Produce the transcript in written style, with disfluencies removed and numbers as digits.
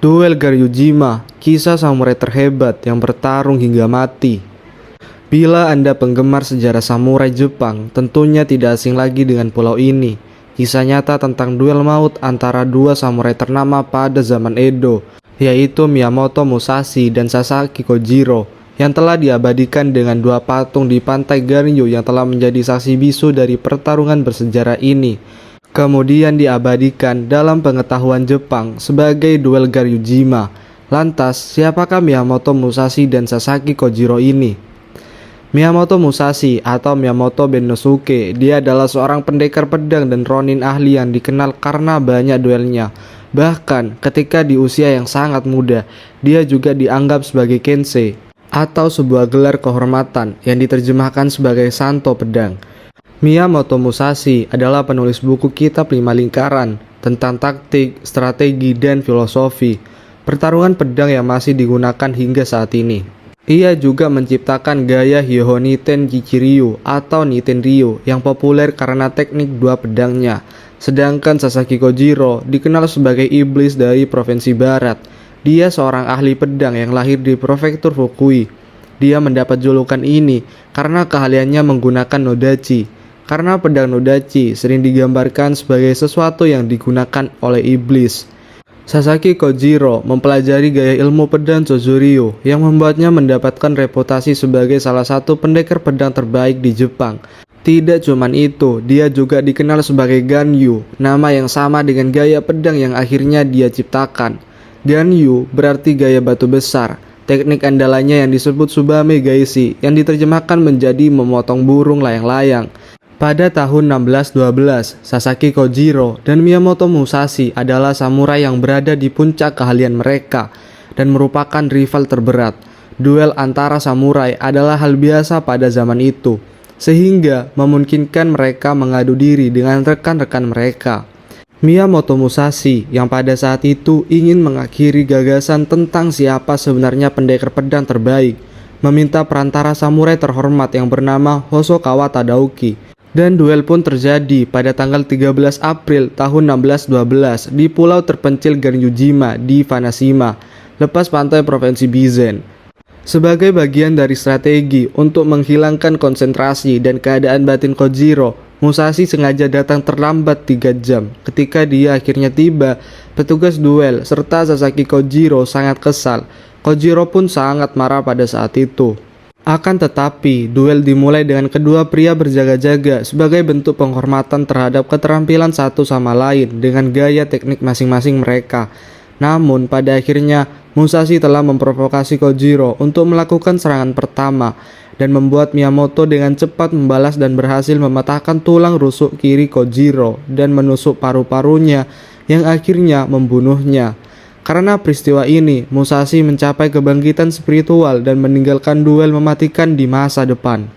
Duel Garyujima, kisah samurai terhebat yang bertarung hingga mati. Bila Anda penggemar sejarah samurai Jepang, tentunya tidak asing lagi dengan pulau ini. Kisah nyata tentang duel maut antara dua samurai ternama pada zaman Edo, yaitu Miyamoto Musashi dan Sasaki Kojiro, yang telah diabadikan dengan dua patung di pantai Ganryu yang telah menjadi saksi bisu dari pertarungan bersejarah ini. Kemudian diabadikan dalam pengetahuan Jepang sebagai duel Garyujima. Lantas, siapakah Miyamoto Musashi dan Sasaki Kojiro ini? Miyamoto Musashi atau Miyamoto Bennosuke, dia adalah seorang pendekar pedang dan ronin ahli yang dikenal karena banyak duelnya. Bahkan ketika di usia yang sangat muda, dia juga dianggap sebagai kensei atau sebuah gelar kehormatan yang diterjemahkan sebagai santo pedang. Miyamoto Musashi adalah penulis buku kitab 5 lingkaran tentang taktik, strategi, dan filosofi pertarungan pedang yang masih digunakan hingga saat ini. Ia juga menciptakan gaya Hyoho Niten Kichiryu atau Niten Ryu yang populer karena teknik dua pedangnya. Sedangkan Sasaki Kojiro dikenal sebagai iblis dari provinsi barat. Dia seorang ahli pedang yang lahir di prefektur Fukui. Dia mendapat julukan ini karena keahliannya menggunakan nodachi. Karena pedang nodachi sering digambarkan sebagai sesuatu yang digunakan oleh iblis. Sasaki Kojiro mempelajari gaya ilmu pedang Chōjū-ryu yang membuatnya mendapatkan reputasi sebagai salah satu pendekar pedang terbaik di Jepang. Tidak cuman itu, dia juga dikenal sebagai Ganryu, nama yang sama dengan gaya pedang yang akhirnya dia ciptakan. Ganryu berarti gaya batu besar. Teknik andalannya yang disebut Tsubame Gaishi yang diterjemahkan menjadi memotong burung layang-layang. Pada tahun 1612, Sasaki Kojiro dan Miyamoto Musashi adalah samurai yang berada di puncak keahlian mereka dan merupakan rival terberat. Duel antara samurai adalah hal biasa pada zaman itu, sehingga memungkinkan mereka mengadu diri dengan rekan-rekan mereka. Miyamoto Musashi yang pada saat itu ingin mengakhiri gagasan tentang siapa sebenarnya pendekar pedang terbaik, meminta perantara samurai terhormat yang bernama Hosokawa Tadauki. Dan duel pun terjadi pada tanggal 13 April tahun 1612 di pulau terpencil Garyujima di Vanashima, lepas pantai provinsi Bizen. Sebagai bagian dari strategi untuk menghilangkan konsentrasi dan keadaan batin Kojiro, Musashi sengaja datang terlambat 3 jam. Ketika dia akhirnya tiba, petugas duel serta Sasaki Kojiro sangat kesal. Kojiro pun sangat marah pada saat itu. Akan tetapi, duel dimulai dengan kedua pria berjaga-jaga sebagai bentuk penghormatan terhadap keterampilan satu sama lain dengan gaya teknik masing-masing mereka. Namun, pada akhirnya, Musashi telah memprovokasi Kojiro untuk melakukan serangan pertama dan membuat Miyamoto dengan cepat membalas dan berhasil mematahkan tulang rusuk kiri Kojiro dan menusuk paru-parunya yang akhirnya membunuhnya. Karena peristiwa ini, Musashi mencapai kebangkitan spiritual dan meninggalkan duel mematikan di masa depan.